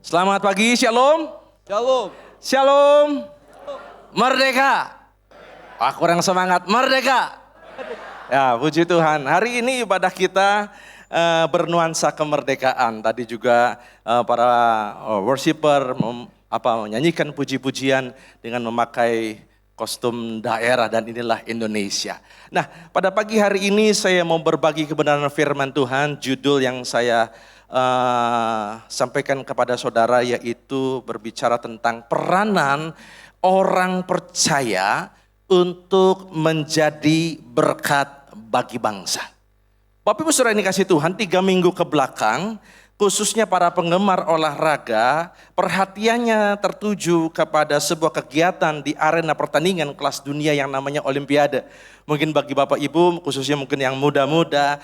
Selamat pagi, shalom. Shalom. Shalom. Merdeka. Kurang semangat, merdeka. Ya, puji Tuhan. Hari ini ibadah kita bernuansa kemerdekaan. Tadi juga para worshiper menyanyikan puji-pujian dengan memakai kostum daerah, dan inilah Indonesia. Nah, pada pagi hari ini saya mau berbagi kebenaran firman Tuhan. Judul yang saya sampaikan kepada saudara yaitu berbicara tentang peranan orang percaya untuk menjadi berkat bagi bangsa. Bapak Ibu Saudara ini kasih Tuhan, 3 minggu ke belakang, khususnya para penggemar olahraga, perhatiannya tertuju kepada sebuah kegiatan di arena pertandingan kelas dunia yang namanya Olimpiade. Mungkin bagi Bapak Ibu, khususnya mungkin yang muda-muda,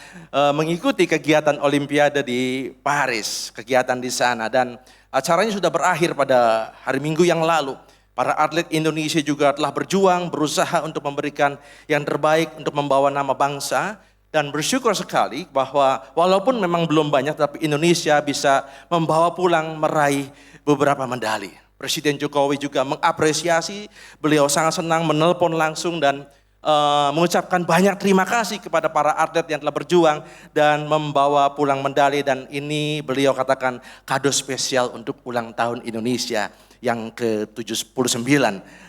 mengikuti kegiatan Olimpiade di Paris, kegiatan di sana. Dan acaranya sudah berakhir pada hari Minggu yang lalu. Para atlet Indonesia juga telah berjuang, berusaha untuk memberikan yang terbaik untuk membawa nama bangsa. Dan bersyukur sekali bahwa walaupun memang belum banyak, tapi Indonesia bisa membawa pulang meraih beberapa medali. Presiden Jokowi juga mengapresiasi, beliau sangat senang menelpon langsung dan mengucapkan banyak terima kasih kepada para atlet yang telah berjuang dan membawa pulang medali. Dan ini beliau katakan kado spesial untuk ulang tahun Indonesia yang ke-79.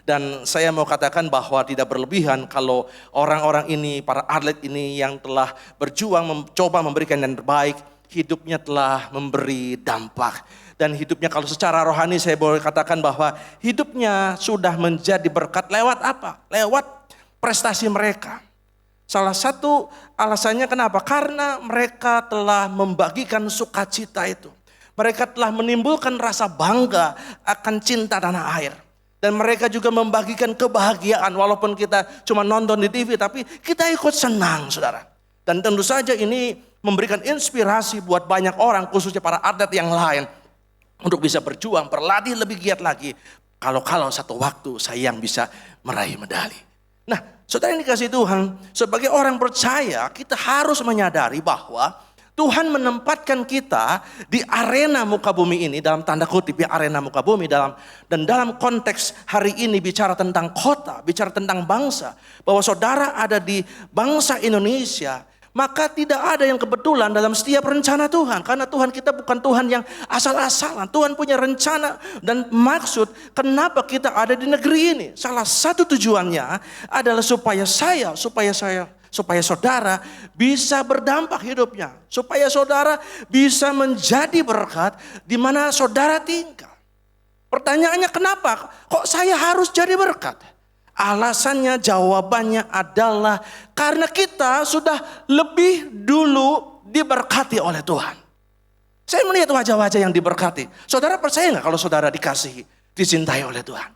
Dan saya mau katakan bahwa tidak berlebihan kalau orang-orang ini, para atlet ini yang telah berjuang mencoba memberikan yang terbaik, hidupnya telah memberi dampak. Dan hidupnya kalau secara rohani saya boleh katakan bahwa hidupnya sudah menjadi berkat lewat apa? Lewat prestasi mereka. Salah satu alasannya kenapa? Karena mereka telah membagikan sukacita itu. Mereka telah menimbulkan rasa bangga akan cinta tanah air. Dan mereka juga membagikan kebahagiaan walaupun kita cuma nonton di TV, tapi kita ikut senang, saudara. Dan tentu saja ini memberikan inspirasi buat banyak orang, khususnya para atlet yang lain, untuk bisa berjuang, berlatih lebih giat lagi. Kalau satu waktu saya yang bisa meraih medali. Nah, saudara yang dikasih Tuhan, sebagai orang percaya kita harus menyadari bahwa Tuhan menempatkan kita di arena muka bumi ini, dalam tanda kutip ya, arena muka bumi, dan dalam konteks hari ini bicara tentang kota, bicara tentang bangsa, bahwa saudara ada di bangsa Indonesia, maka tidak ada yang kebetulan dalam setiap rencana Tuhan. Karena Tuhan kita bukan Tuhan yang asal-asalan. Tuhan punya rencana dan maksud kenapa kita ada di negeri ini. Salah satu tujuannya adalah supaya saudara bisa berdampak hidupnya. Supaya saudara bisa menjadi berkat di mana saudara tinggal. Pertanyaannya kenapa? Kok saya harus jadi berkat? Alasannya, jawabannya adalah karena kita sudah lebih dulu diberkati oleh Tuhan. Saya melihat wajah-wajah yang diberkati. Saudara percaya nggak kalau saudara dikasihi, dicintai oleh Tuhan?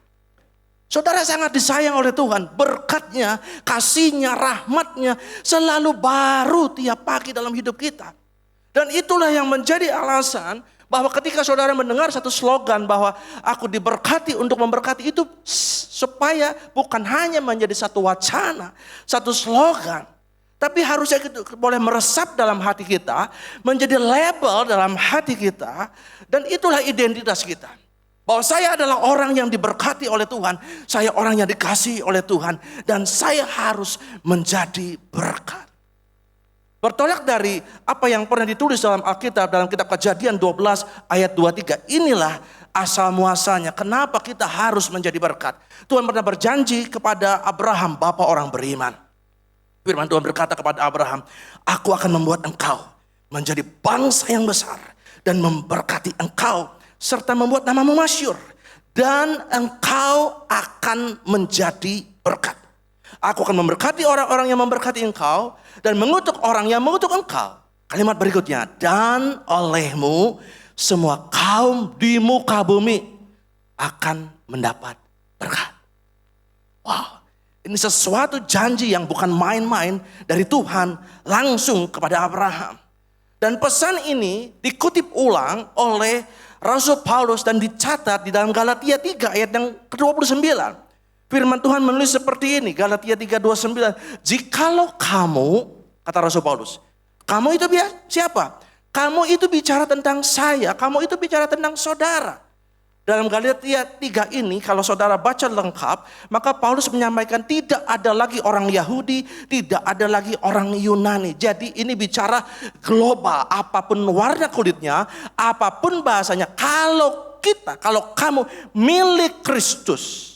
Saudara sangat disayang oleh Tuhan. Berkatnya, kasihnya, rahmatnya selalu baru tiap pagi dalam hidup kita. Dan itulah yang menjadi alasan bahwa ketika saudara mendengar satu slogan bahwa aku diberkati untuk memberkati, itu supaya bukan hanya menjadi satu wacana, satu slogan, tapi harusnya itu boleh meresap dalam hati kita, menjadi label dalam hati kita, dan itulah identitas kita. Bahwa saya adalah orang yang diberkati oleh Tuhan, saya orang yang dikasihi oleh Tuhan, dan saya harus menjadi berkat. Bertolak dari apa yang pernah ditulis dalam Alkitab, dalam kitab Kejadian 12 ayat 23. Inilah asal muasalnya kenapa kita harus menjadi berkat. Tuhan pernah berjanji kepada Abraham, bapa orang beriman. Firman Tuhan berkata kepada Abraham, aku akan membuat engkau menjadi bangsa yang besar dan memberkati engkau, serta membuat namamu masyhur, dan engkau akan menjadi berkat. Aku akan memberkati orang-orang yang memberkati engkau, dan mengutuk orang yang mengutuk engkau. Kalimat berikutnya, dan olehmu semua kaum di muka bumi akan mendapat berkat. Wow, ini sesuatu janji yang bukan main-main dari Tuhan langsung kepada Abraham. Dan pesan ini dikutip ulang oleh Rasul Paulus dan dicatat di dalam Galatia 3 ayat yang ke-29. Firman Tuhan menulis seperti ini, Galatia 3:29. Jikalau kamu, kata Rasul Paulus, kamu itu siapa? Kamu itu bicara tentang saya, kamu itu bicara tentang saudara. Dalam Galatia 3 ini kalau saudara baca lengkap, maka Paulus menyampaikan tidak ada lagi orang Yahudi, tidak ada lagi orang Yunani. Jadi ini bicara global, apapun warna kulitnya, apapun bahasanya. Kalau kamu milik Kristus,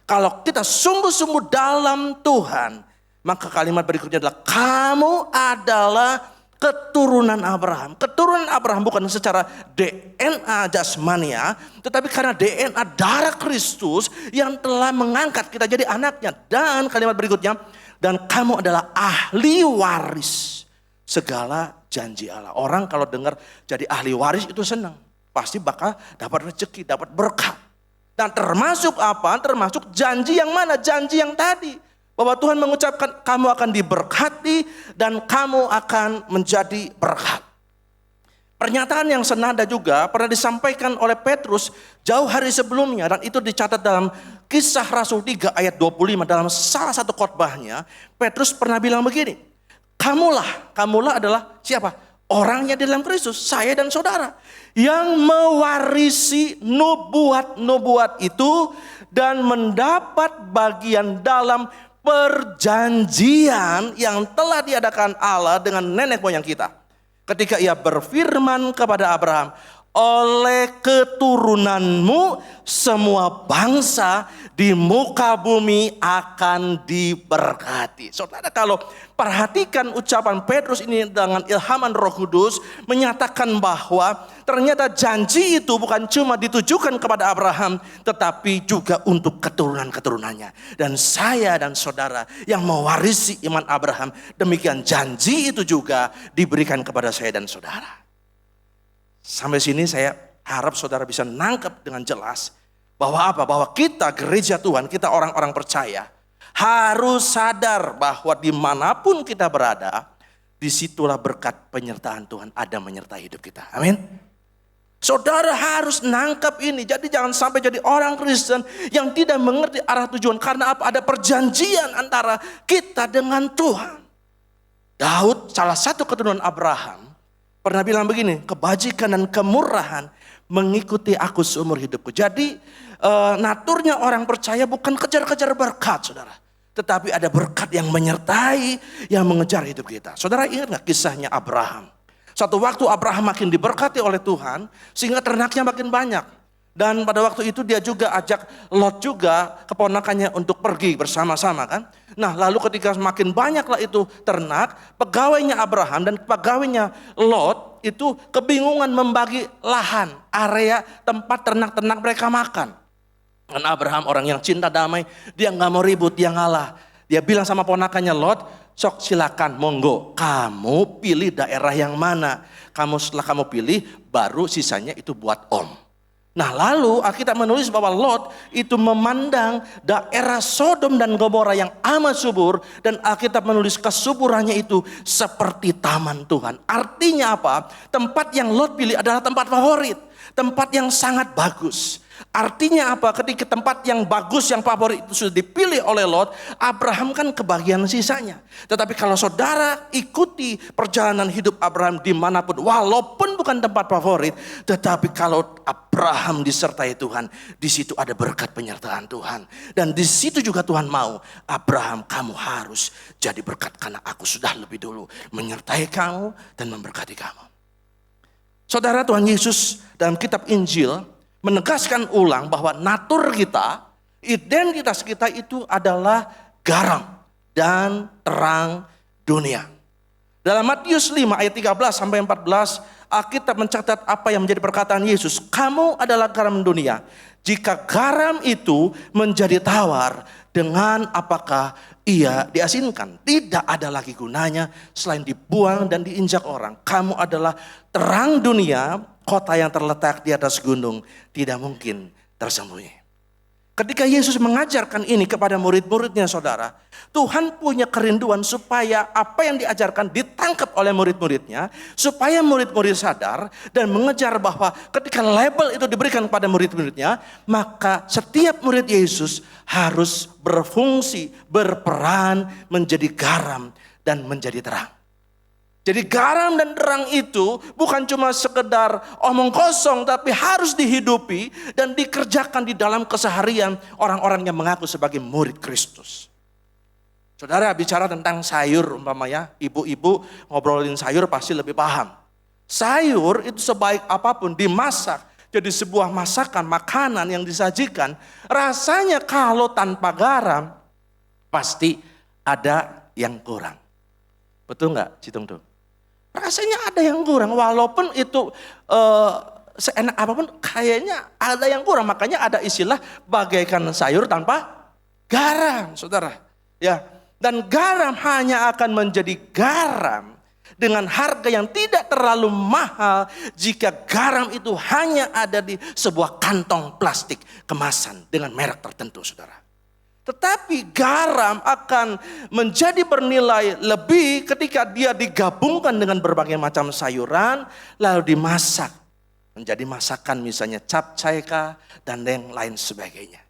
kalau kita sungguh-sungguh dalam Tuhan, maka kalimat berikutnya adalah kamu adalah keturunan Abraham. Keturunan Abraham bukan secara DNA jasmania, tetapi karena DNA darah Kristus yang telah mengangkat kita jadi anaknya. Dan kalimat berikutnya, dan kamu adalah ahli waris segala janji Allah. Orang kalau dengar jadi ahli waris itu senang. Pasti bakal dapat rezeki, dapat berkat. Dan termasuk apa? Termasuk janji yang mana? Janji yang tadi. Bahwa Tuhan mengucapkan kamu akan diberkati dan kamu akan menjadi berkat. Pernyataan yang senada juga pernah disampaikan oleh Petrus jauh hari sebelumnya. Dan itu dicatat dalam Kisah Rasul 3 ayat 25 dalam salah satu khotbahnya. Petrus pernah bilang begini, kamulah adalah siapa? Orangnya di dalam Kristus, saya dan saudara. Yang mewarisi nubuat itu dan mendapat bagian dalam perjanjian yang telah diadakan Allah dengan nenek moyang kita. Ketika ia berfirman kepada Abraham, oleh keturunanmu semua bangsa di muka bumi akan diberkati. Saudara, kalau perhatikan ucapan Petrus ini dengan ilhaman Roh Kudus, menyatakan bahwa ternyata janji itu bukan cuma ditujukan kepada Abraham, tetapi juga untuk keturunan-keturunannya. Dan saya dan saudara yang mewarisi iman Abraham, demikian janji itu juga diberikan kepada saya dan saudara. Sampai sini saya harap saudara bisa nangkep dengan jelas bahwa apa? Bahwa kita gereja Tuhan, kita orang-orang percaya harus sadar bahwa dimanapun kita berada, disitulah berkat penyertaan Tuhan ada menyertai hidup kita. Amin. Saudara harus nangkep ini. Jadi jangan sampai jadi orang Kristen yang tidak mengerti arah tujuan. Karena apa? Ada perjanjian antara kita dengan Tuhan. Daud, salah satu keturunan Abraham, pernah bilang begini, kebajikan dan kemurahan mengikuti aku seumur hidupku. Jadi naturnya orang percaya bukan kejar-kejar berkat, saudara. Tetapi ada berkat yang menyertai, yang mengejar hidup kita. Saudara ingat gak kisahnya Abraham? Satu waktu Abraham makin diberkati oleh Tuhan, sehingga ternaknya makin banyak. Dan pada waktu itu dia juga ajak Lot juga, keponakannya, untuk pergi bersama-sama kan. Nah lalu ketika semakin banyaklah itu ternak, pegawainya Abraham dan pegawainya Lot itu kebingungan membagi lahan, area tempat ternak-ternak mereka makan. Dan Abraham orang yang cinta damai, dia gak mau ribut, dia ngalah. Dia bilang sama ponakannya, Lot, sok silakan, monggo, kamu pilih daerah yang mana. Setelah kamu pilih, baru sisanya itu buat om. Nah lalu Alkitab menulis bahwa Lot itu memandang daerah Sodom dan Gomora yang amat subur. Dan Alkitab menulis kesuburannya itu seperti taman Tuhan. Artinya apa? Tempat yang Lot pilih adalah tempat favorit. Tempat yang sangat bagus. Artinya apa? Ketika tempat yang bagus, yang favorit itu sudah dipilih oleh Lot, Abraham kan kebagian sisanya. Tetapi kalau saudara ikuti perjalanan hidup Abraham dimanapun, walaupun bukan tempat favorit, tetapi kalau Abraham disertai Tuhan, di situ ada berkat penyertaan Tuhan. Dan di situ juga Tuhan mau, Abraham, kamu harus jadi berkat karena aku sudah lebih dulu menyertai kamu dan memberkati kamu. Saudara, Tuhan Yesus dalam kitab Injil menegaskan ulang bahwa natur kita, identitas kita itu adalah garam dan terang dunia. Dalam Matius 5 ayat 13 sampai 14, Alkitab mencatat apa yang menjadi perkataan Yesus. Kamu adalah garam dunia. Jika garam itu menjadi tawar, dengan apakah ia diasinkan? Tidak ada lagi gunanya selain dibuang dan diinjak orang. Kamu adalah terang dunia, kota yang terletak di atas gunung, tidak mungkin tersembunyi. Ketika Yesus mengajarkan ini kepada murid-muridnya, saudara, Tuhan punya kerinduan supaya apa yang diajarkan ditangkap oleh murid-muridnya, supaya murid-murid sadar dan mengejar bahwa ketika label itu diberikan kepada murid-muridnya, maka setiap murid Yesus harus berfungsi, berperan menjadi garam dan menjadi terang. Jadi garam dan terang itu bukan cuma sekedar omong kosong, tapi harus dihidupi dan dikerjakan di dalam keseharian orang-orang yang mengaku sebagai murid Kristus. Saudara bicara tentang sayur umpamanya, ibu-ibu ngobrolin sayur pasti lebih paham. Sayur itu sebaik apapun dimasak jadi sebuah masakan, makanan yang disajikan, rasanya kalau tanpa garam pasti ada yang kurang. Betul nggak, Citung tuh? Rasanya ada yang kurang, walaupun itu seenak apapun kayaknya ada yang kurang. Makanya ada istilah bagaikan sayur tanpa garam, saudara. Ya, dan garam hanya akan menjadi garam dengan harga yang tidak terlalu mahal jika garam itu hanya ada di sebuah kantong plastik kemasan dengan merek tertentu, saudara. Tetapi garam akan menjadi bernilai lebih ketika dia digabungkan dengan berbagai macam sayuran lalu dimasak menjadi masakan misalnya capcay dan yang lain sebagainya.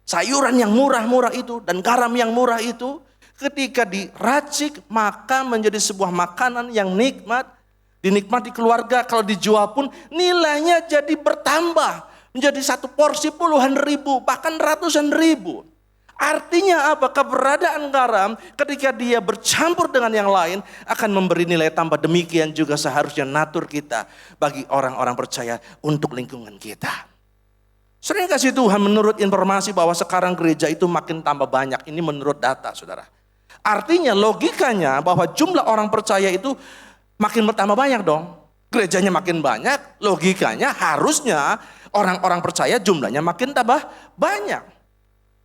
Sayuran yang murah-murah itu dan garam yang murah itu ketika diracik maka menjadi sebuah makanan yang nikmat, dinikmati keluarga, kalau dijual pun nilainya jadi bertambah menjadi satu porsi puluhan ribu bahkan ratusan ribu. Artinya apa? Keberadaan garam ketika dia bercampur dengan yang lain akan memberi nilai tambah. Demikian juga seharusnya natur kita bagi orang-orang percaya untuk lingkungan kita. Sering kasih Tuhan menurut informasi bahwa sekarang gereja itu makin tambah banyak. Ini menurut data, saudara. Artinya logikanya bahwa jumlah orang percaya itu makin bertambah banyak dong. Gerejanya makin banyak, logikanya harusnya orang-orang percaya jumlahnya makin tambah banyak.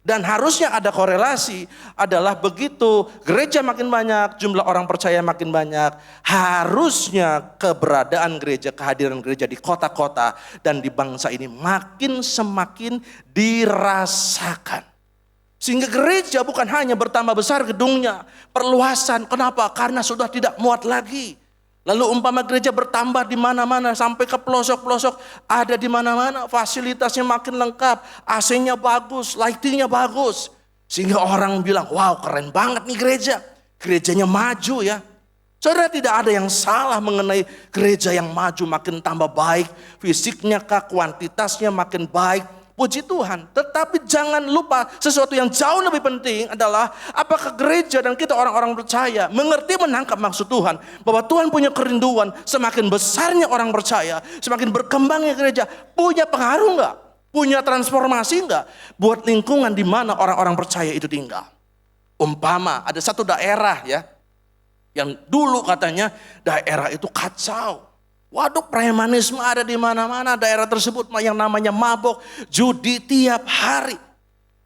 Dan harusnya ada korelasi adalah begitu gereja makin banyak, jumlah orang percaya makin banyak. Harusnya keberadaan gereja, kehadiran gereja di kota-kota dan di bangsa ini makin semakin dirasakan. Sehingga gereja bukan hanya bertambah besar gedungnya, perluasan. Kenapa? Karena sudah tidak muat lagi. Lalu umpama gereja bertambah di mana-mana sampai ke pelosok-pelosok ada di mana-mana, fasilitasnya makin lengkap, AC-nya bagus, lighting-nya bagus. Sehingga orang bilang, wow keren banget nih gereja. Gerejanya maju ya. Saudara, tidak ada yang salah mengenai gereja yang maju makin tambah baik. Fisiknya kah, kuantitasnya makin baik. Puji Tuhan, tetapi jangan lupa sesuatu yang jauh lebih penting adalah apakah gereja dan kita orang-orang percaya mengerti menangkap maksud Tuhan. Bahwa Tuhan punya kerinduan semakin besarnya orang percaya, semakin berkembangnya gereja. Punya pengaruh enggak? Punya transformasi enggak? Buat lingkungan di mana orang-orang percaya itu tinggal. Umpama ada satu daerah ya, yang dulu katanya daerah itu kacau. Waduh, premanisme ada di mana-mana, daerah tersebut yang namanya mabok, judi tiap hari.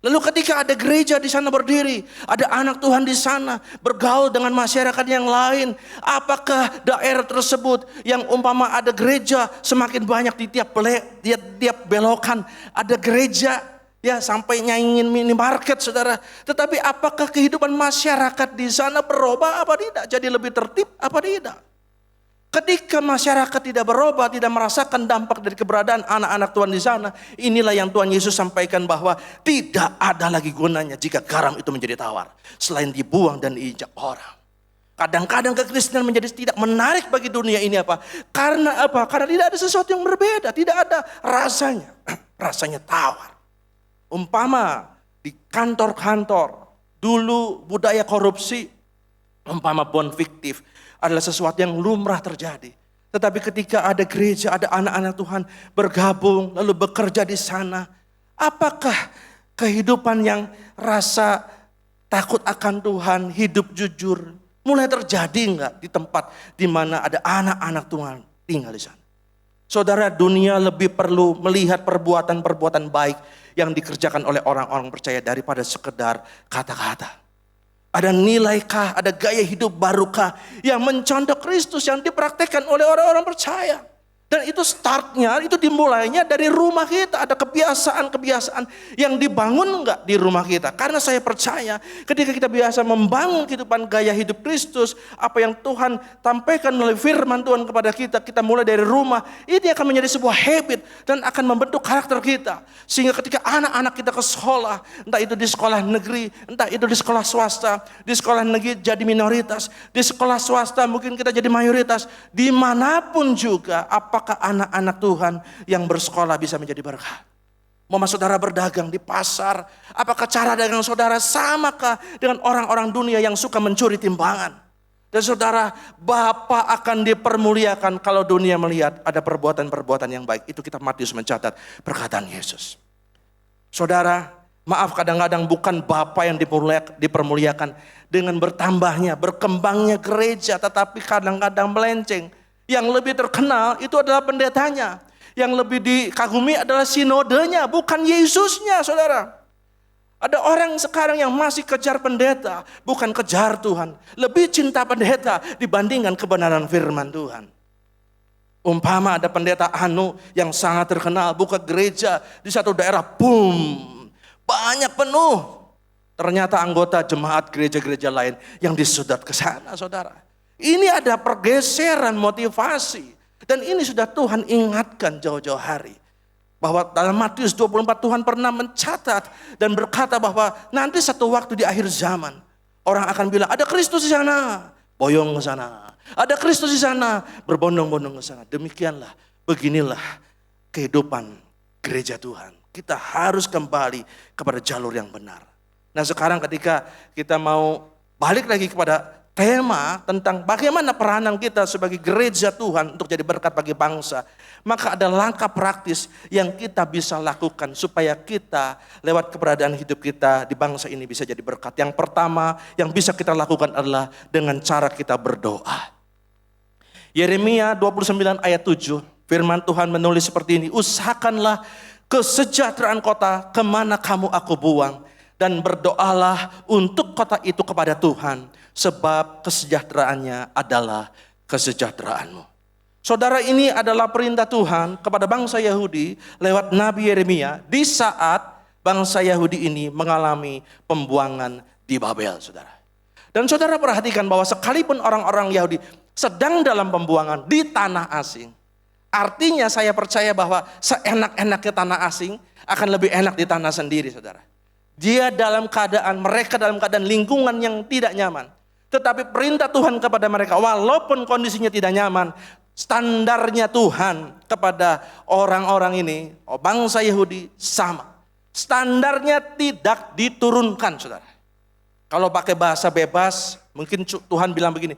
Lalu ketika ada gereja di sana berdiri, ada anak Tuhan di sana bergaul dengan masyarakat yang lain, apakah daerah tersebut yang umpama ada gereja semakin banyak di tiap belokan ada gereja ya sampai nyaingin minimarket, saudara. Tetapi apakah kehidupan masyarakat di sana berubah apa tidak? Jadi lebih tertib apa tidak? Ketika masyarakat tidak berubah, tidak merasakan dampak dari keberadaan anak-anak Tuhan di sana, inilah yang Tuhan Yesus sampaikan bahwa tidak ada lagi gunanya jika garam itu menjadi tawar, selain dibuang dan diinjak orang. Kadang-kadang kekristenan menjadi tidak menarik bagi dunia ini apa? Karena apa? Karena tidak ada sesuatu yang berbeda, tidak ada rasanya, rasanya tawar. Umpama di kantor-kantor, dulu budaya korupsi, umpama bond fiktif, adalah sesuatu yang lumrah terjadi. Tetapi ketika ada gereja, ada anak-anak Tuhan bergabung lalu bekerja di sana, apakah kehidupan yang rasa takut akan Tuhan, hidup jujur mulai terjadi enggak di tempat di mana ada anak-anak Tuhan tinggal di sana? Saudara, dunia lebih perlu melihat perbuatan-perbuatan baik yang dikerjakan oleh orang-orang percaya daripada sekedar kata-kata. Ada nilaikah, ada gaya hidup barukah yang mencontoh Kristus yang dipraktekkan oleh orang-orang percaya. Dan itu startnya, itu dimulainya dari rumah kita. Ada kebiasaan-kebiasaan yang dibangun enggak di rumah kita. Karena saya percaya ketika kita biasa membangun kehidupan gaya hidup Kristus, apa yang Tuhan tampaikan melalui firman Tuhan kepada kita, kita mulai dari rumah, ini akan menjadi sebuah habit dan akan membentuk karakter kita. Sehingga ketika anak-anak kita ke sekolah, entah itu di sekolah negeri, entah itu di sekolah swasta, di sekolah negeri jadi minoritas, di sekolah swasta mungkin kita jadi mayoritas, dimanapun juga, apakah anak-anak Tuhan yang bersekolah bisa menjadi berkat? Mau saudara berdagang di pasar, apakah cara dagang saudara samakah dengan orang-orang dunia yang suka mencuri timbangan? Dan saudara, Bapa akan dipermuliakan kalau dunia melihat ada perbuatan-perbuatan yang baik. Itu kitab Matius mencatat perkataan Yesus. Saudara, maaf kadang-kadang bukan Bapa yang dipermuliakan dengan bertambahnya, berkembangnya gereja, tetapi kadang-kadang melenceng. Yang lebih terkenal itu adalah pendetanya. Yang lebih dikagumi adalah sinodenya, bukan Yesusnya, saudara. Ada orang sekarang yang masih kejar pendeta, bukan kejar Tuhan. Lebih cinta pendeta dibandingkan kebenaran firman Tuhan. Umpama ada pendeta Anu yang sangat terkenal, buka gereja di satu daerah, boom, banyak penuh. Ternyata anggota jemaat gereja-gereja lain yang disudut ke sana, saudara. Ini ada pergeseran motivasi. Dan ini sudah Tuhan ingatkan jauh-jauh hari. Bahwa dalam Matius 24 Tuhan pernah mencatat dan berkata bahwa nanti satu waktu di akhir zaman, orang akan bilang ada Kristus di sana, boyong ke sana. Ada Kristus di sana, berbondong-bondong ke sana. Demikianlah, beginilah kehidupan gereja Tuhan. Kita harus kembali kepada jalur yang benar. Nah sekarang ketika kita mau balik lagi kepada tema tentang bagaimana peranan kita sebagai gereja Tuhan untuk jadi berkat bagi bangsa, maka ada langkah praktis yang kita bisa lakukan supaya kita lewat keberadaan hidup kita di bangsa ini bisa jadi berkat. Yang pertama yang bisa kita lakukan adalah dengan cara kita berdoa. Yeremia 29 ayat 7, firman Tuhan menulis seperti ini, usahakanlah kesejahteraan kota kemana kamu aku buang, dan berdoalah untuk kota itu kepada Tuhan, sebab kesejahteraannya adalah kesejahteraanmu. Saudara, ini adalah perintah Tuhan kepada bangsa Yahudi lewat Nabi Yeremia di saat bangsa Yahudi ini mengalami pembuangan di Babel, saudara. Dan saudara perhatikan bahwa sekalipun orang-orang Yahudi sedang dalam pembuangan di tanah asing, artinya saya percaya bahwa seenak-enaknya tanah asing akan lebih enak di tanah sendiri, saudara. Mereka dalam keadaan lingkungan yang tidak nyaman. Tetapi perintah Tuhan kepada mereka, walaupun kondisinya tidak nyaman, standarnya Tuhan kepada orang-orang ini, bangsa Yahudi sama. Standarnya tidak diturunkan, saudara. Kalau pakai bahasa bebas, mungkin Tuhan bilang begini,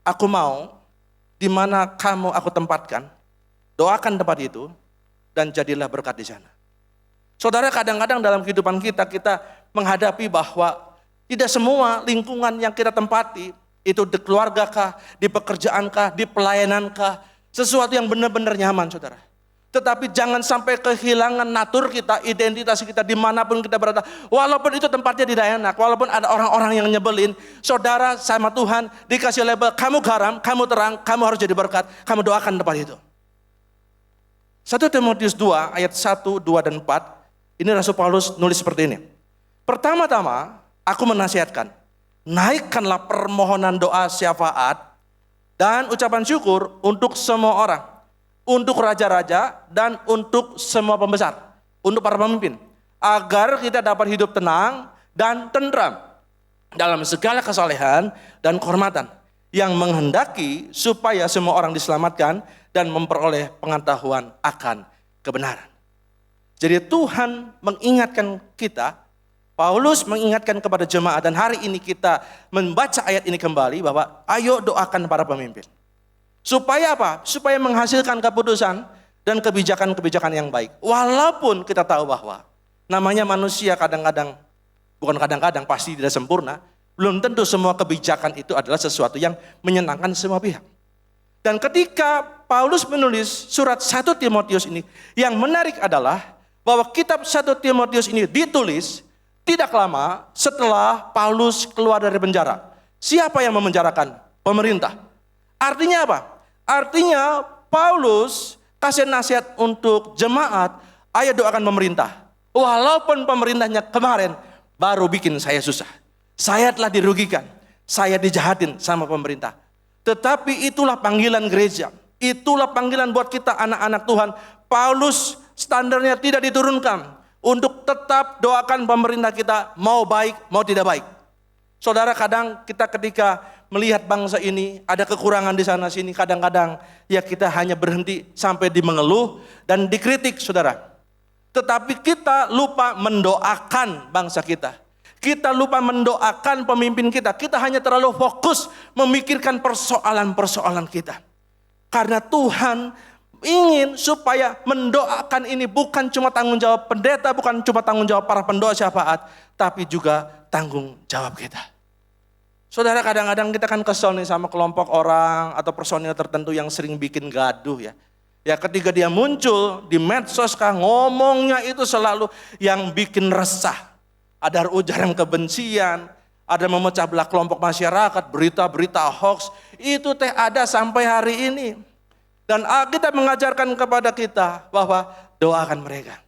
aku mau di mana kamu aku tempatkan, doakan tempat itu, dan jadilah berkat di sana. Saudara, kadang-kadang dalam kehidupan kita menghadapi bahwa tidak semua lingkungan yang kita tempati, itu di keluarga kah, di pekerjaan kah, di pelayanan kah, sesuatu yang benar-benar nyaman, saudara. Tetapi jangan sampai kehilangan natur kita, identitas kita dimanapun kita berada. Walaupun itu tempatnya tidak enak, walaupun ada orang-orang yang nyebelin, saudara sama Tuhan dikasih label, kamu garam, kamu terang, kamu harus jadi berkat, kamu doakan tempat itu. 1 Timotius 2 ayat 1, 2, dan 4. Ini Rasul Paulus nulis seperti ini. Pertama-tama aku menasihatkan, naikkanlah permohonan doa syafaat dan ucapan syukur untuk semua orang, untuk raja-raja dan untuk semua pembesar, untuk para pemimpin, agar kita dapat hidup tenang dan tentram dalam segala kesolehan dan kehormatan, yang menghendaki supaya semua orang diselamatkan dan memperoleh pengetahuan akan kebenaran. Jadi Tuhan mengingatkan kita, Paulus mengingatkan kepada jemaat, dan hari ini kita membaca ayat ini kembali bahwa ayo doakan para pemimpin. Supaya apa? Supaya menghasilkan keputusan dan kebijakan-kebijakan yang baik. Walaupun kita tahu bahwa namanya manusia kadang-kadang pasti tidak sempurna, belum tentu semua kebijakan itu adalah sesuatu yang menyenangkan semua pihak. Dan ketika Paulus menulis surat 1 Timotius ini, yang menarik adalah bahwa kitab 1 Timotius ini ditulis tidak lama setelah Paulus keluar dari penjara. Siapa yang memenjarakan? Pemerintah. Artinya apa? Artinya Paulus kasih nasihat untuk jemaat, ayo doakan pemerintah. Walaupun pemerintahnya kemarin baru bikin saya susah. Saya telah dirugikan, saya dijahatin sama pemerintah. Tetapi itulah panggilan gereja. Itulah panggilan buat kita anak-anak Tuhan. Paulus standarnya tidak diturunkan untuk tetap doakan pemerintah kita mau baik mau tidak baik. Saudara, kadang kita ketika melihat bangsa ini ada kekurangan di sana sini, kadang-kadang ya kita hanya berhenti sampai di mengeluh dan dikritik, saudara. Tetapi kita lupa mendoakan bangsa kita. Kita lupa mendoakan pemimpin kita. Kita hanya terlalu fokus memikirkan persoalan-persoalan kita. Karena Tuhan ingin supaya mendoakan ini bukan cuma tanggung jawab pendeta, bukan cuma tanggung jawab para pendoa syafaat, tapi juga tanggung jawab kita. Saudara, kadang-kadang kita kan kesel nih sama kelompok orang atau personil tertentu yang sering bikin gaduh ya. Ya, ketika dia muncul di medsos ngomongnya itu selalu yang bikin resah. Ada ujaran kebencian, ada memecah belah kelompok masyarakat, berita-berita hoax, itu ada sampai hari ini. Dan Alkitab mengajarkan kepada kita bahwa doakan mereka.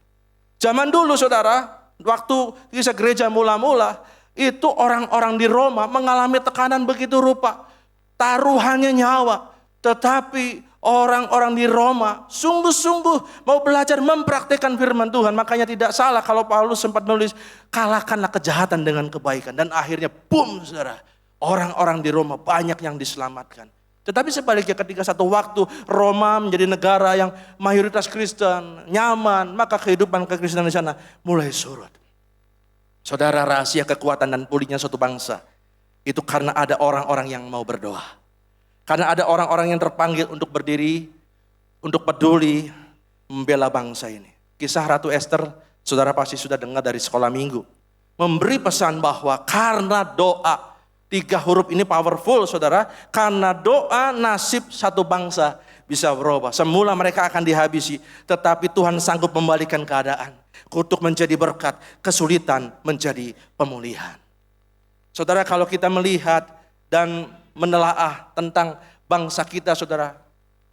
Zaman dulu saudara, waktu kisah gereja mula-mula, itu orang-orang di Roma mengalami tekanan begitu rupa. Taruhannya nyawa. Tetapi orang-orang di Roma sungguh-sungguh mau belajar mempraktikkan firman Tuhan. Makanya tidak salah kalau Paulus sempat nulis, kalahkanlah kejahatan dengan kebaikan. Dan akhirnya boom saudara, orang-orang di Roma banyak yang diselamatkan. Tetapi sebaliknya ketika satu waktu Roma menjadi negara yang mayoritas Kristen, nyaman, maka kehidupan kekristenan di sana mulai surut. Saudara, rahasia kekuatan dan pulihnya suatu bangsa itu karena ada orang-orang yang mau berdoa. Karena ada orang-orang yang terpanggil untuk berdiri, untuk peduli, membela bangsa ini. Kisah Ratu Esther, saudara pasti sudah dengar dari sekolah minggu. Memberi pesan bahwa karena doa, 3 huruf ini powerful saudara. Karena doa nasib satu bangsa bisa berubah. Semula mereka akan dihabisi, tetapi Tuhan sanggup membalikan keadaan. Kutuk menjadi berkat, kesulitan menjadi pemulihan. Saudara, kalau kita melihat dan menelaah tentang bangsa kita saudara,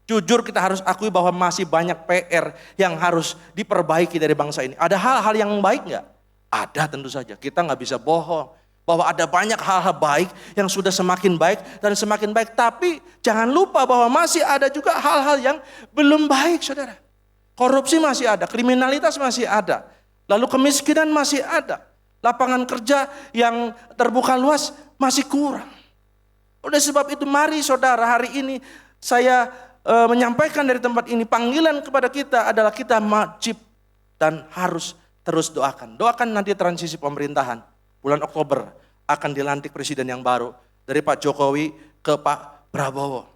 jujur kita harus akui bahwa masih banyak PR yang harus diperbaiki dari bangsa ini. Ada hal-hal yang baik nggak? Ada tentu saja, kita nggak bisa bohong bahwa ada banyak hal-hal baik yang sudah semakin baik dan semakin baik. Tapi jangan lupa bahwa masih ada juga hal-hal yang belum baik saudara. Korupsi masih ada, kriminalitas masih ada, lalu kemiskinan masih ada, lapangan kerja yang terbuka luas masih kurang. Oleh sebab itu mari saudara, hari ini saya menyampaikan dari tempat ini, panggilan kepada kita adalah kita wajib dan harus terus doakan. Doakan nanti transisi pemerintahan. Bulan Oktober akan dilantik presiden yang baru dari Pak Jokowi ke Pak Prabowo.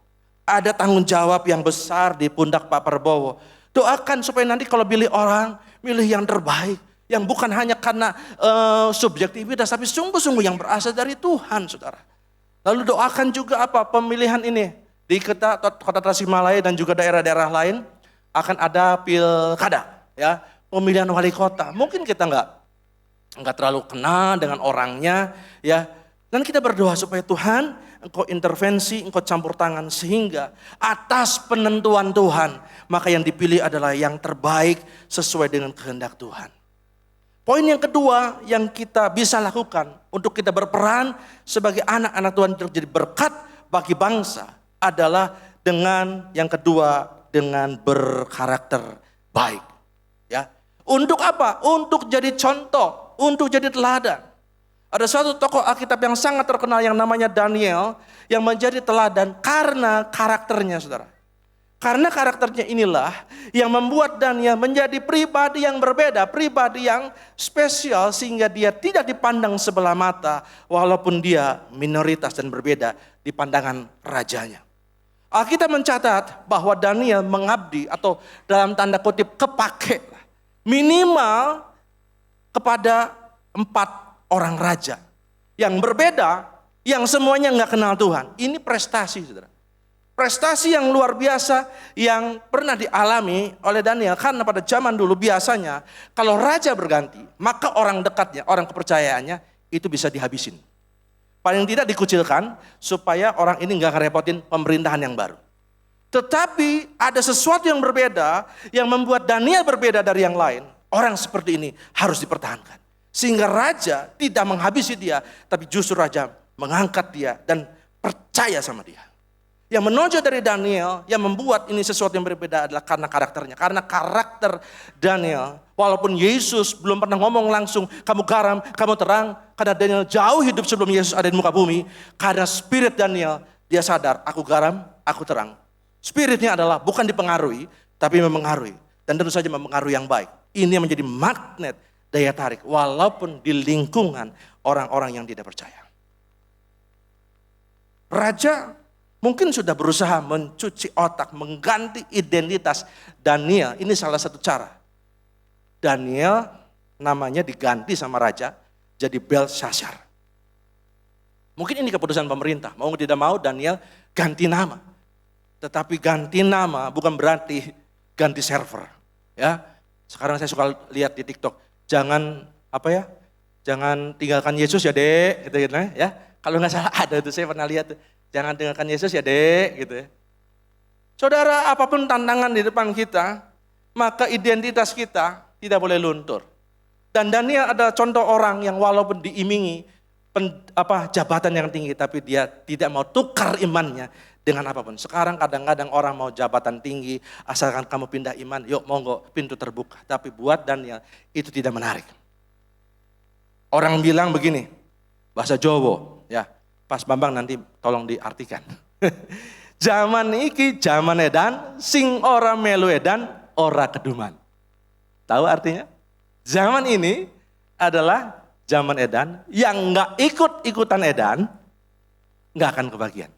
Ada tanggung jawab yang besar di pundak Pak Prabowo. Doakan supaya nanti kalau pilih orang, milih yang terbaik. Yang bukan hanya karena subjektivitas, tapi sungguh-sungguh yang berasal dari Tuhan saudara. Lalu doakan juga pemilihan ini di kota Tasikmalaya dan juga daerah-daerah lain akan ada pilkada ya, pemilihan wali kota. Mungkin kita nggak terlalu kenal dengan orangnya ya. Dan kita berdoa supaya Tuhan Engkau intervensi, Engkau campur tangan sehingga atas penentuan Tuhan maka yang dipilih adalah yang terbaik sesuai dengan kehendak Tuhan. Poin yang kedua yang kita bisa lakukan untuk kita berperan sebagai anak-anak Tuhan terjadi berkat bagi bangsa adalah dengan yang kedua, dengan berkarakter baik. Ya. Untuk apa? Untuk jadi contoh, untuk jadi teladan. Ada suatu tokoh Alkitab yang sangat terkenal yang namanya Daniel yang menjadi teladan karena karakternya saudara. Karena karakternya inilah yang membuat Daniel menjadi pribadi yang berbeda, pribadi yang spesial sehingga dia tidak dipandang sebelah mata walaupun dia minoritas dan berbeda di pandangan rajanya. Alkitab mencatat bahwa Daniel mengabdi atau dalam tanda kutip kepake minimal kepada 4 orang raja yang berbeda, yang semuanya nggak kenal Tuhan. Ini prestasi saudara. Prestasi yang luar biasa yang pernah dialami oleh Daniel. Karena pada zaman dulu biasanya kalau raja berganti, maka orang dekatnya, orang kepercayaannya itu bisa dihabisin. Paling tidak dikucilkan supaya orang ini gak ngerepotin pemerintahan yang baru. Tetapi ada sesuatu yang berbeda yang membuat Daniel berbeda dari yang lain. Orang seperti ini harus dipertahankan. Sehingga raja tidak menghabisi dia, tapi justru raja mengangkat dia dan percaya sama dia. Yang menonjol dari Daniel, yang membuat ini sesuatu yang berbeda adalah karena karakternya. Karena karakter Daniel, walaupun Yesus belum pernah ngomong langsung, kamu garam, kamu terang. Karena Daniel jauh hidup sebelum Yesus ada di muka bumi. Karena spirit Daniel, dia sadar, aku garam, aku terang. Spiritnya adalah bukan dipengaruhi, tapi memengaruhi. Dan tentu saja memengaruhi yang baik. Ini yang menjadi magnet daya tarik, walaupun di lingkungan orang-orang yang tidak percaya. Raja mungkin sudah berusaha mencuci otak, mengganti identitas Daniel. Ini salah satu cara. Daniel namanya diganti sama raja jadi Belshazzar. Mungkin ini keputusan pemerintah. Mau tidak mau Daniel ganti nama. Tetapi ganti nama bukan berarti ganti server. Ya, sekarang saya suka lihat di TikTok. Jangan Jangan tinggalkan Yesus ya dek, gitu ya. Kalau nggak salah ada itu, saya pernah lihat tuh. Jangan tinggalkan Yesus ya dek, gitu ya. Saudara, apapun tantangan di depan kita, maka identitas kita tidak boleh luntur. Dan Daniel adalah contoh orang yang walaupun diimingi jabatan yang tinggi, tapi dia tidak mau tukar imannya dengan apapun. Sekarang kadang-kadang orang mau jabatan tinggi, asalkan kamu pindah iman, yuk monggo, pintu terbuka. Tapi buat Daniel itu tidak menarik. Orang bilang begini, bahasa Jawa, ya, Pas Bambang nanti tolong diartikan. Zaman iki zaman edan, sing ora melu edan, ora keduman. Tahu artinya? Zaman ini adalah zaman edan, yang nggak ikut-ikutan edan, nggak akan kebagian.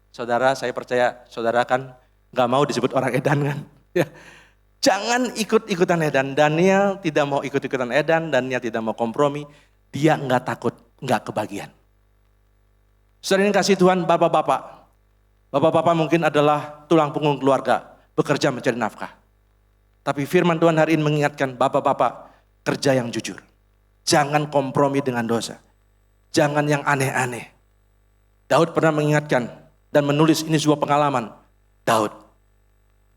Saudara, saya percaya saudara kan nggak mau disebut orang edan kan? Ya. Jangan ikut-ikutan edan. Daniel tidak mau ikut-ikutan edan, Daniel tidak mau kompromi. Dia nggak takut, nggak kebagian. Saudara yang kasih Tuhan, bapak-bapak. Bapak-bapak mungkin adalah tulang punggung keluarga, bekerja mencari nafkah. Tapi firman Tuhan hari ini mengingatkan bapak-bapak, kerja yang jujur. Jangan kompromi dengan dosa. Jangan yang aneh-aneh. Daud pernah mengingatkan dan menulis, ini sebuah pengalaman. Daud,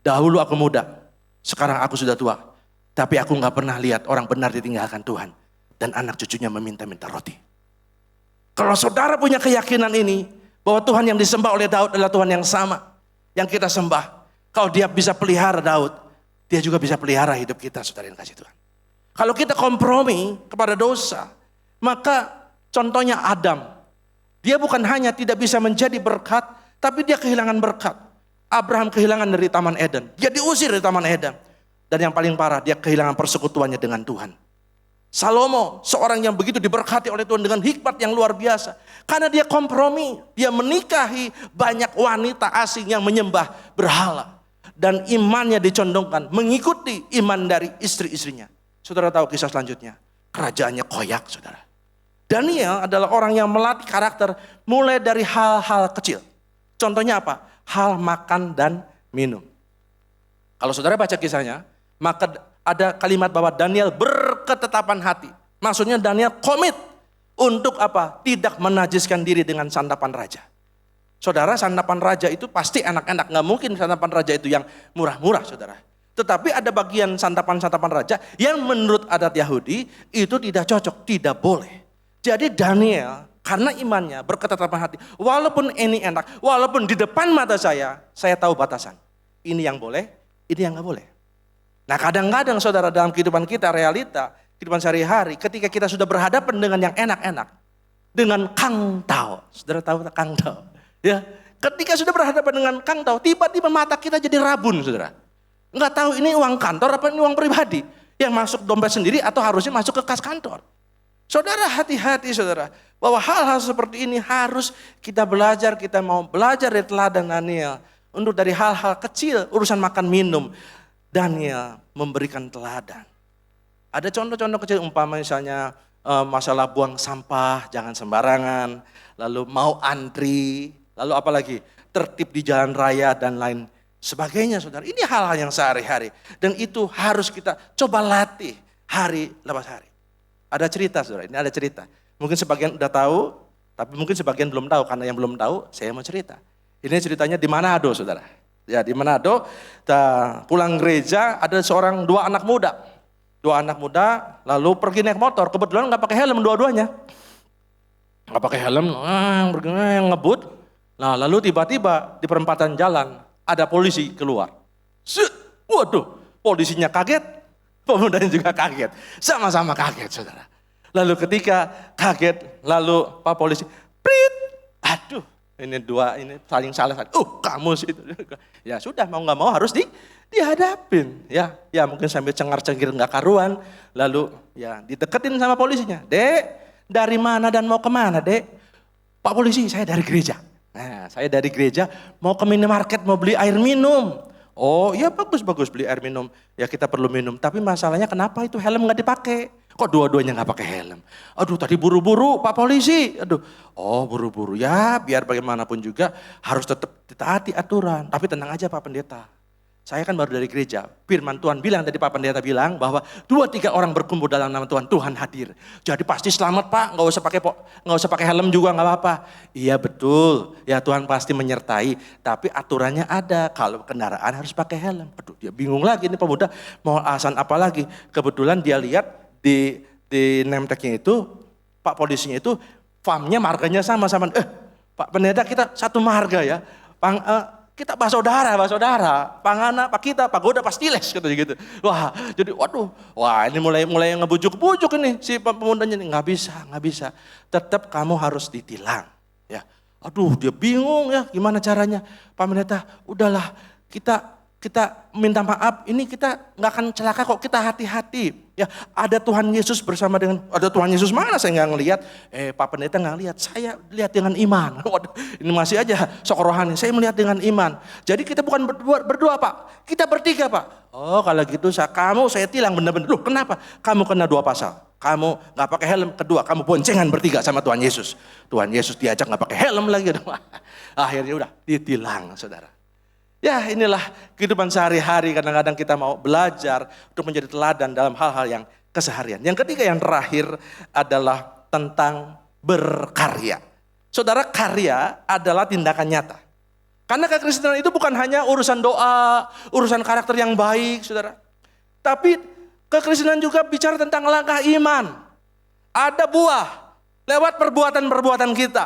dahulu aku muda, sekarang aku sudah tua. Tapi aku gak pernah lihat orang benar ditinggalkan Tuhan. Dan anak cucunya meminta-minta roti. Kalau saudara punya keyakinan ini, bahwa Tuhan yang disembah oleh Daud adalah Tuhan yang sama yang kita sembah. Kalau dia bisa pelihara Daud, dia juga bisa pelihara hidup kita, saudara yang kasih Tuhan. Kalau kita kompromi kepada dosa, maka contohnya Adam. Dia bukan hanya tidak bisa menjadi berkat, tapi dia kehilangan berkat. Abraham kehilangan dari Taman Eden. Dia diusir dari Taman Eden. Dan yang paling parah, dia kehilangan persekutuannya dengan Tuhan. Salomo, seorang yang begitu diberkati oleh Tuhan dengan hikmat yang luar biasa. Karena dia kompromi, dia menikahi banyak wanita asing yang menyembah berhala. Dan imannya dicondongkan, mengikuti iman dari istri-istrinya. Saudara tahu kisah selanjutnya, kerajaannya koyak, saudara. Daniel adalah orang yang melatih karakter mulai dari hal-hal kecil. Contohnya apa? Hal makan dan minum. Kalau saudara baca kisahnya, maka ada kalimat bahwa Daniel berketetapan hati. Maksudnya Daniel komit untuk apa? Tidak menajiskan diri dengan santapan raja. Saudara, santapan raja itu pasti enak-enak. Nggak mungkin santapan raja itu yang murah-murah, saudara. Tetapi ada bagian santapan-santapan raja yang menurut adat Yahudi itu tidak cocok, tidak boleh. Jadi Daniel karena imannya berketetapan hati. Walaupun ini enak, walaupun di depan mata saya tahu batasan. Ini yang boleh, ini yang nggak boleh. Nah kadang-kadang saudara dalam kehidupan kita, realita, kehidupan sehari-hari, ketika kita sudah berhadapan dengan yang enak-enak, dengan Kang Tao, saudara tahu Kang Tao? Ya, ketika sudah berhadapan dengan Kang Tao, tiba-tiba mata kita jadi rabun, saudara. Nggak tahu ini uang kantor apa ini uang pribadi, yang masuk dompet sendiri atau harusnya masuk ke kas kantor. Saudara hati-hati saudara, bahwa hal-hal seperti ini harus kita belajar, kita mau belajar dari teladan Daniel. Untuk dari hal-hal kecil, urusan makan minum, Daniel memberikan teladan. Ada contoh-contoh kecil, umpama misalnya masalah buang sampah, jangan sembarangan. Lalu mau antri, lalu apalagi tertib di jalan raya dan lain sebagainya saudara. Ini hal-hal yang sehari-hari. Dan itu harus kita coba latih hari lepas hari. Ada cerita saudara, ini ada cerita. Mungkin sebagian udah tahu, tapi mungkin sebagian belum tahu. Karena yang belum tahu, saya mau cerita. Ini ceritanya di Manado, saudara. Ya, di Manado, pulang gereja ada dua anak muda. Dua anak muda lalu pergi naik motor. Kebetulan nggak pakai helm dua-duanya. Nggak pakai helm, ngebut. Nah, lalu tiba-tiba di perempatan jalan ada polisi keluar. Waduh, polisinya kaget, pemudanya juga kaget. Sama-sama kaget, saudara. Lalu ketika kaget, lalu Pak Polisi, prit, aduh, ini saling salah. Kamu sih. Ya sudah, mau nggak mau harus dihadapin. Ya mungkin sambil cengar-cengir nggak karuan. Lalu ya dideketin sama polisinya. Dek, dari mana dan mau kemana, Dek? Pak Polisi, saya dari gereja. Nah, saya dari gereja mau ke minimarket mau beli air minum. Oh iya bagus beli air minum. Ya kita perlu minum. Tapi masalahnya kenapa itu helm nggak dipakai? Kok dua-duanya nggak pakai helm? Aduh tadi buru-buru Pak Polisi. Aduh, oh buru-buru ya biar bagaimanapun juga harus tetap ditaati aturan. Tapi tenang aja Pak Pendeta. Saya kan baru dari gereja. Firman Tuhan bilang tadi Pak Pendeta bilang bahwa 2-3 orang berkumpul dalam nama Tuhan, Tuhan hadir. Jadi pasti selamat Pak, nggak usah pakai helm juga nggak apa-apa. Iya betul, ya Tuhan pasti menyertai. Tapi aturannya ada, kalau kendaraan harus pakai helm. Aduh dia bingung lagi ini pemuda mau alasan apa lagi. Kebetulan dia lihat di name tag-nya itu Pak polisinya itu farmnya marganya sama. Pak Pendeta kita satu marga ya. Kita saudara, pangana, pak kita, pagoda pasti les katanya gitu. Wah, jadi ini mulai ngebujuk-bujuk ini si pemudanya ini nggak bisa. Tetap kamu harus ditilang. Ya, aduh dia bingung ya gimana caranya. Pak Pendeta, udahlah kita minta maaf. Ini kita nggak akan celaka kok, kita hati-hati. Ya, ada Tuhan Yesus ada Tuhan Yesus mana saya nggak ngelihat. Pak Pendeta nggak lihat, saya lihat dengan iman. Waduh, ini masih aja sok rohani. Saya melihat dengan iman. Jadi kita bukan berdua Pak, kita bertiga Pak. Oh kalau gitu saya tilang bener-bener. Loh kenapa? Kamu kena 2 pasal. Kamu nggak pakai helm, kedua kamu boncengan bertiga sama Tuhan Yesus. Tuhan Yesus diajak nggak pakai helm lagi. Akhirnya udah ditilang saudara. Ya inilah kehidupan sehari-hari, kadang-kadang kita mau belajar untuk menjadi teladan dalam hal-hal yang keseharian. Yang ketiga yang terakhir adalah tentang berkarya. Saudara, karya adalah tindakan nyata. Karena kekristenan itu bukan hanya urusan doa, urusan karakter yang baik saudara. Tapi kekristenan juga bicara tentang langkah iman. Ada buah lewat perbuatan-perbuatan kita.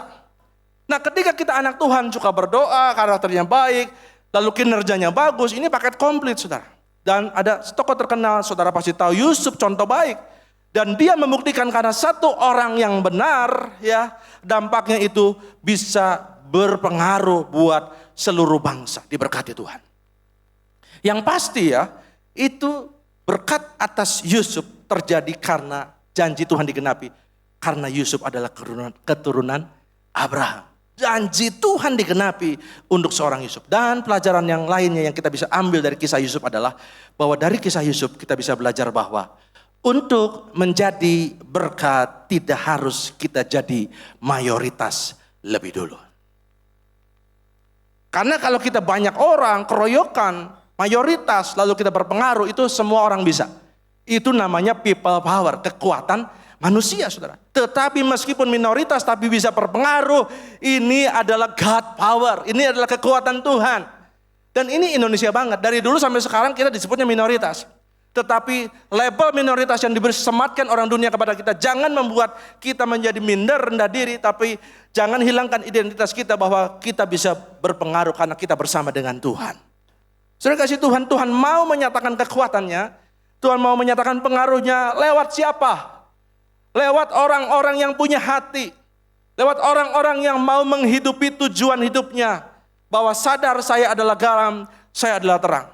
Nah ketika kita anak Tuhan suka berdoa, karakternya baik, lalu kinerjanya bagus, ini paket komplit saudara. Dan ada tokoh terkenal, saudara pasti tahu Yusuf contoh baik. Dan dia membuktikan karena satu orang yang benar ya dampaknya itu bisa berpengaruh buat seluruh bangsa diberkati Tuhan. Yang pasti ya itu berkat atas Yusuf terjadi karena janji Tuhan digenapi. Karena Yusuf adalah keturunan Abraham. Janji Tuhan digenapi untuk seorang Yusuf. Dan pelajaran yang lainnya yang kita bisa ambil dari kisah Yusuf adalah bahwa dari kisah Yusuf kita bisa belajar bahwa untuk menjadi berkat tidak harus kita jadi mayoritas lebih dulu. Karena kalau kita banyak orang, keroyokan, mayoritas, lalu kita berpengaruh, itu semua orang bisa. Itu namanya people power, kekuatan manusia saudara. Tetapi meskipun minoritas tapi bisa berpengaruh, ini adalah God power, ini adalah kekuatan Tuhan. Dan ini Indonesia banget, dari dulu sampai sekarang kita disebutnya minoritas. Tetapi label minoritas yang disematkan orang dunia kepada kita jangan membuat kita menjadi minder, rendah diri, tapi jangan hilangkan identitas kita bahwa kita bisa berpengaruh karena kita bersama dengan Tuhan. Saudara kasih Tuhan, Tuhan mau menyatakan kekuatannya, Tuhan mau menyatakan pengaruhnya lewat siapa? Lewat orang-orang yang punya hati. Lewat orang-orang yang mau menghidupi tujuan hidupnya. Bahwa sadar saya adalah garam, saya adalah terang.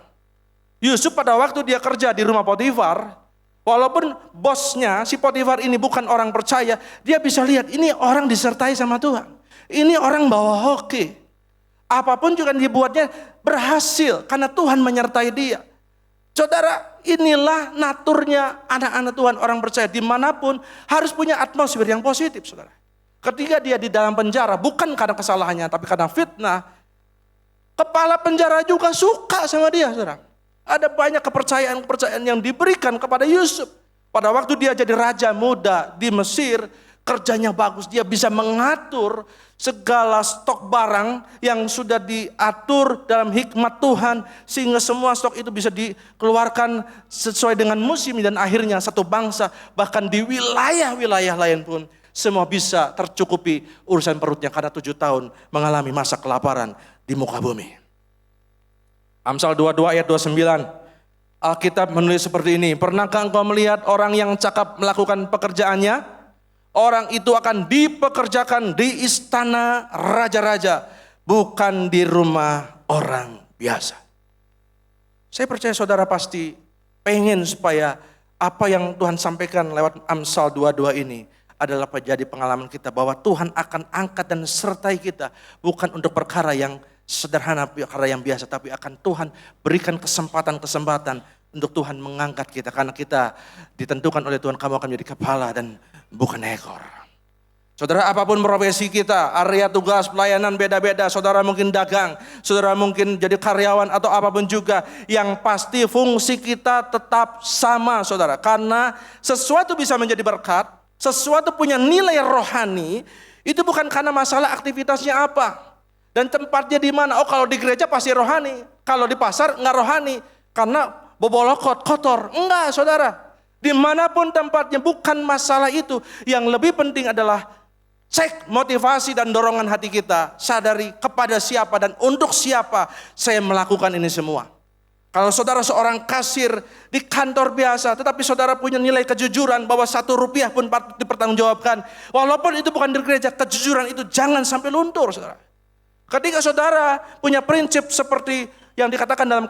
Yusuf pada waktu dia kerja di rumah Potifar, walaupun bosnya si Potifar ini bukan orang percaya, dia bisa lihat ini orang disertai sama Tuhan. Ini orang bawa hoki. Apapun juga dibuatnya berhasil karena Tuhan menyertai dia. Saudara, inilah naturnya anak-anak Tuhan, orang percaya dimanapun harus punya atmosfer yang positif saudara. Ketika dia di dalam penjara bukan karena kesalahannya tapi karena fitnah, kepala penjara juga suka sama dia saudara. Ada banyak kepercayaan yang diberikan kepada Yusuf. Pada waktu dia jadi raja muda di Mesir, kerjanya bagus. Dia bisa mengatur segala stok barang yang sudah diatur dalam hikmat Tuhan. Sehingga semua stok itu bisa dikeluarkan sesuai dengan musim. Dan akhirnya satu bangsa, bahkan di wilayah-wilayah lain pun, semua bisa tercukupi urusan perutnya karena 7 tahun mengalami masa kelaparan di muka bumi. Amsal 22 ayat 29. Alkitab menulis seperti ini. Pernahkah engkau melihat orang yang cakap melakukan pekerjaannya? Orang itu akan dipekerjakan di istana raja-raja, bukan di rumah orang biasa. Saya percaya saudara pasti pengen supaya apa yang Tuhan sampaikan lewat Amsal 22 ini adalah menjadi pengalaman kita bahwa Tuhan akan angkat dan sertai kita bukan untuk perkara yang sederhana, perkara yang biasa, tapi akan Tuhan berikan kesempatan-kesempatan untuk Tuhan mengangkat kita karena kita ditentukan oleh Tuhan, kamu akan menjadi kepala dan bukan ekor. Saudara, apapun profesi kita, area tugas pelayanan beda-beda, saudara mungkin dagang, saudara mungkin jadi karyawan atau apapun juga, yang pasti fungsi kita tetap sama saudara, karena sesuatu bisa menjadi berkat, sesuatu punya nilai rohani, itu bukan karena masalah aktivitasnya apa dan tempatnya di mana. Oh, kalau di gereja pasti rohani, kalau di pasar enggak rohani karena bobolokot, kotor. Enggak saudara, dimanapun tempatnya, bukan masalah itu. Yang lebih penting adalah cek motivasi dan dorongan hati kita, sadari kepada siapa dan untuk siapa saya melakukan ini semua. Kalau saudara seorang kasir di kantor biasa, tetapi saudara punya nilai kejujuran bahwa 1 rupiah pun patut dipertanggungjawabkan, walaupun itu bukan di gereja, kejujuran itu jangan sampai luntur saudara. Ketika saudara punya prinsip seperti yang dikatakan dalam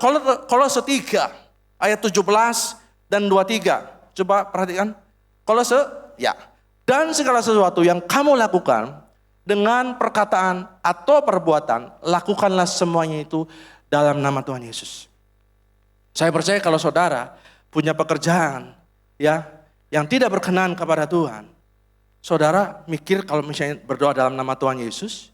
Kolose 3 ayat 17 dan 23. Coba perhatikan. Kolose, ya. Dan segala sesuatu yang kamu lakukan dengan perkataan atau perbuatan, lakukanlah semuanya itu dalam nama Tuhan Yesus. Saya percaya kalau saudara punya pekerjaan ya yang tidak berkenan kepada Tuhan, saudara mikir kalau misalnya berdoa dalam nama Tuhan Yesus.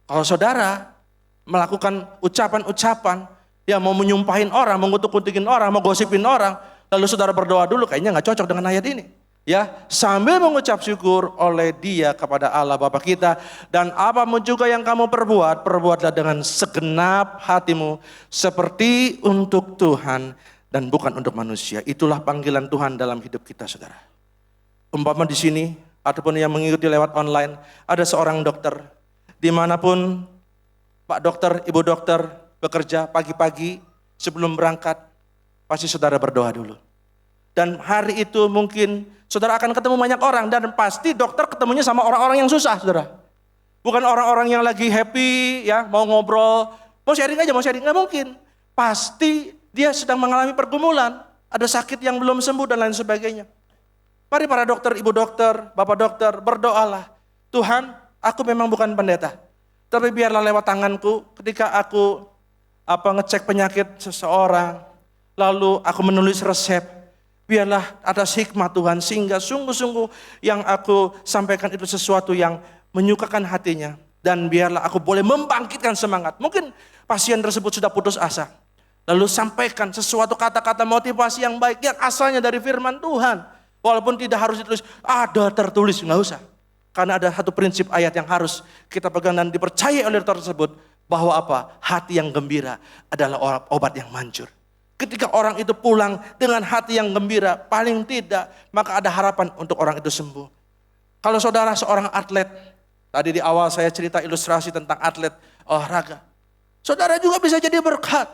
Kalau saudara melakukan ucapan-ucapan yang mau menyumpahin orang, mengutuk-kutukin orang, mau gosipin orang, lalu saudara berdoa dulu, kayaknya nggak cocok dengan ayat ini. Ya, sambil mengucap syukur oleh Dia kepada Allah Bapa kita, dan apapun juga yang kamu perbuat, perbuatlah dengan segenap hatimu seperti untuk Tuhan dan bukan untuk manusia. Itulah panggilan Tuhan dalam hidup kita, saudara. Umpama di sini ataupun yang mengikuti lewat online, ada seorang dokter, dimanapun Pak dokter, Ibu dokter bekerja pagi-pagi sebelum berangkat, pasti saudara berdoa dulu. Dan hari itu mungkin saudara akan ketemu banyak orang, dan pasti dokter ketemunya sama orang-orang yang susah, saudara. Bukan orang-orang yang lagi happy, ya mau ngobrol, mau sharing aja, nggak mungkin. Pasti dia sedang mengalami pergumulan, ada sakit yang belum sembuh dan lain sebagainya. Mari para dokter, ibu dokter, bapak dokter, berdoalah. Tuhan, aku memang bukan pendeta, tapi biarlah lewat tanganku ketika aku ngecek penyakit seseorang, lalu aku menulis resep, biarlah atas hikmat Tuhan sehingga sungguh-sungguh yang aku sampaikan itu sesuatu yang menyukakan hatinya, dan biarlah aku boleh membangkitkan semangat. Mungkin pasien tersebut sudah putus asa, lalu sampaikan sesuatu kata-kata motivasi yang baik yang asalnya dari firman Tuhan, walaupun tidak harus ditulis, ada tertulis, nggak usah. Karena ada satu prinsip ayat yang harus kita pegang dan dipercaya oleh tersebut, bahwa apa? Hati yang gembira adalah obat yang manjur. Ketika orang itu pulang dengan hati yang gembira, paling tidak maka ada harapan untuk orang itu sembuh. Kalau saudara seorang atlet, tadi di awal saya cerita ilustrasi tentang atlet olahraga, saudara juga bisa jadi berkat.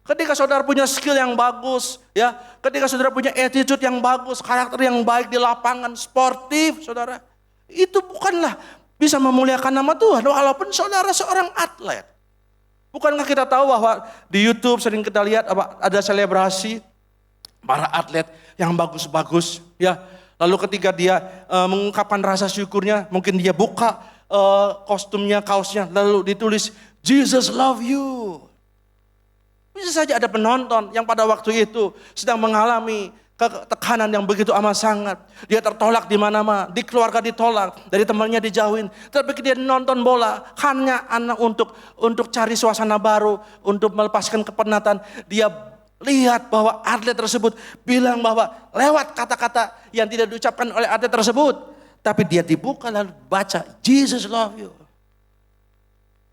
Ketika saudara punya skill yang bagus, ya, ketika saudara punya attitude yang bagus, karakter yang baik di lapangan, sportif, saudara, itu bukanlah bisa memuliakan nama Tuhan walaupun saudara seorang atlet. Bukankah kita tahu bahwa di YouTube sering kita lihat ada selebrasi para atlet yang bagus-bagus, ya. Lalu ketika dia mengungkapkan rasa syukurnya, mungkin dia buka kostumnya, kaosnya, lalu ditulis Jesus love you. Bisa saja ada penonton yang pada waktu itu sedang mengalami tekanan yang begitu amat sangat. Dia tertolak di mana-mana, di keluarga ditolak, dari temannya dijauhin. Tapi dia nonton bola hanya untuk cari suasana baru, untuk melepaskan kepenatan. Dia lihat bahwa atlet tersebut bilang bahwa lewat kata-kata yang tidak diucapkan oleh atlet tersebut, Tapi dia dibuka lalu baca, Jesus love you.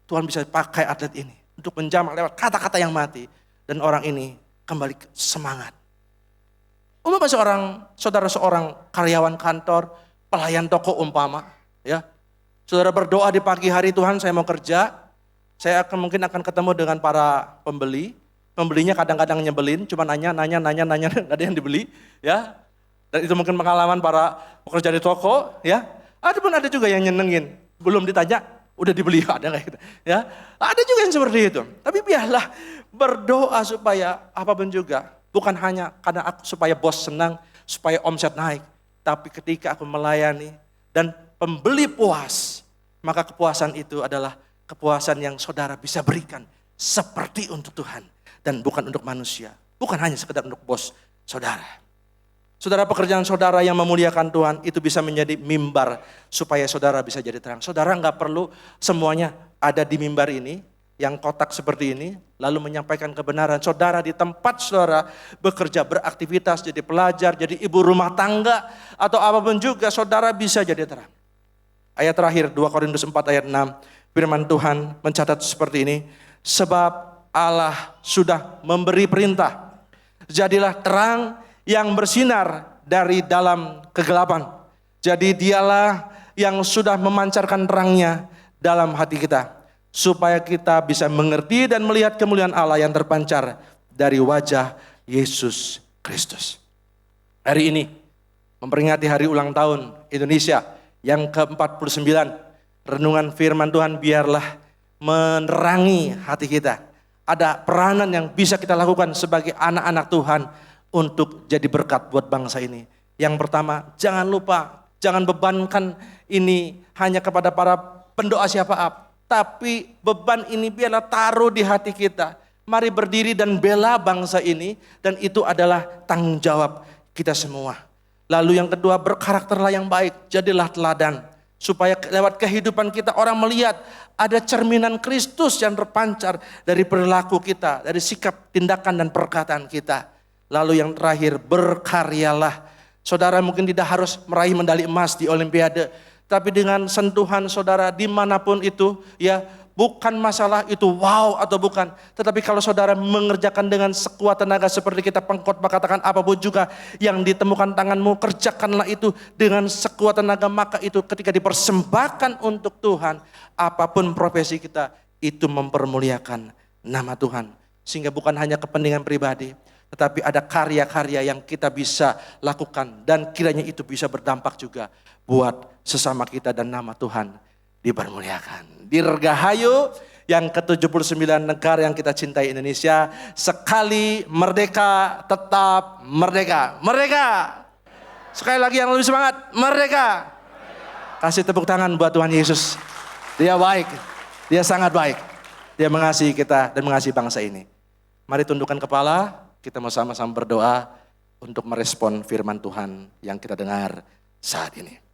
Tuhan bisa pakai atlet ini untuk menjamak lewat kata-kata yang mati. Dan orang ini kembali semangat. Saudara seorang karyawan kantor, pelayan toko umpama. Ya, saudara berdoa di pagi hari, Tuhan saya mau kerja. Saya mungkin akan ketemu dengan para pembeli. Pembelinya kadang-kadang nyebelin, cuma nanya, nggak ada yang dibeli. Ya, dan itu mungkin pengalaman para pekerja di toko. Ya, ada juga yang nyenengin. Belum ditanya, udah dibeli, ada kayak gitu. Ya, ada juga yang seperti itu. Tapi biarlah berdoa supaya apapun juga, bukan hanya karena aku supaya bos senang, supaya omset naik, tapi ketika aku melayani dan pembeli puas, maka kepuasan itu adalah kepuasan yang saudara bisa berikan seperti untuk Tuhan dan bukan untuk manusia, bukan hanya sekedar untuk bos saudara. Saudara, pekerjaan saudara yang memuliakan Tuhan itu bisa menjadi mimbar supaya saudara bisa jadi terang. Saudara nggak perlu semuanya ada di mimbar ini, yang kotak seperti ini, lalu menyampaikan kebenaran. Saudara di tempat saudara bekerja, beraktivitas, jadi pelajar, jadi ibu rumah tangga, atau apapun juga saudara bisa jadi terang. Ayat terakhir 2 Korintus 4 ayat 6, firman Tuhan mencatat seperti ini. Sebab Allah sudah memberi perintah, jadilah terang yang bersinar dari dalam kegelapan. Jadi dialah yang sudah memancarkan terangnya dalam hati kita, supaya kita bisa mengerti dan melihat kemuliaan Allah yang terpancar dari wajah Yesus Kristus. Hari ini memperingati hari ulang tahun Indonesia yang ke-49. Renungan firman Tuhan biarlah menerangi hati kita. Ada peranan yang bisa kita lakukan sebagai anak-anak Tuhan untuk jadi berkat buat bangsa ini. Yang pertama, jangan lupa, jangan bebankan ini hanya kepada para pendoa siapa, tapi beban ini biarlah taruh di hati kita. Mari berdiri dan bela bangsa ini, dan itu adalah tanggung jawab kita semua. Lalu yang kedua, berkarakterlah yang baik, jadilah teladan. Supaya lewat kehidupan kita orang melihat ada cerminan Kristus yang terpancar dari perilaku kita, dari sikap, tindakan, dan perkataan kita. Lalu yang terakhir, berkaryalah. Saudara mungkin tidak harus meraih medali emas di Olimpiade, tapi dengan sentuhan saudara dimanapun itu, ya bukan masalah itu wow atau bukan. Tetapi kalau saudara mengerjakan dengan sekuat tenaga seperti kita pengkhotbah katakan, apapun juga yang ditemukan tanganmu, kerjakanlah itu dengan sekuat tenaga. Maka itu ketika dipersembahkan untuk Tuhan, apapun profesi kita, itu mempermuliakan nama Tuhan. Sehingga bukan hanya kepentingan pribadi, tetapi ada karya-karya yang kita bisa lakukan. Dan kiranya itu bisa berdampak juga buat sesama kita dan nama Tuhan dipermuliakan. Dirgahayu yang ke-79 negara yang kita cintai Indonesia. Sekali merdeka, tetap merdeka. Merdeka! Sekali lagi yang lebih semangat, merdeka! Kasih tepuk tangan buat Tuhan Yesus. Dia baik, dia sangat baik. Dia mengasihi kita dan mengasihi bangsa ini. Mari tundukkan kepala, kita mau sama-sama berdoa untuk merespon firman Tuhan yang kita dengar saat ini.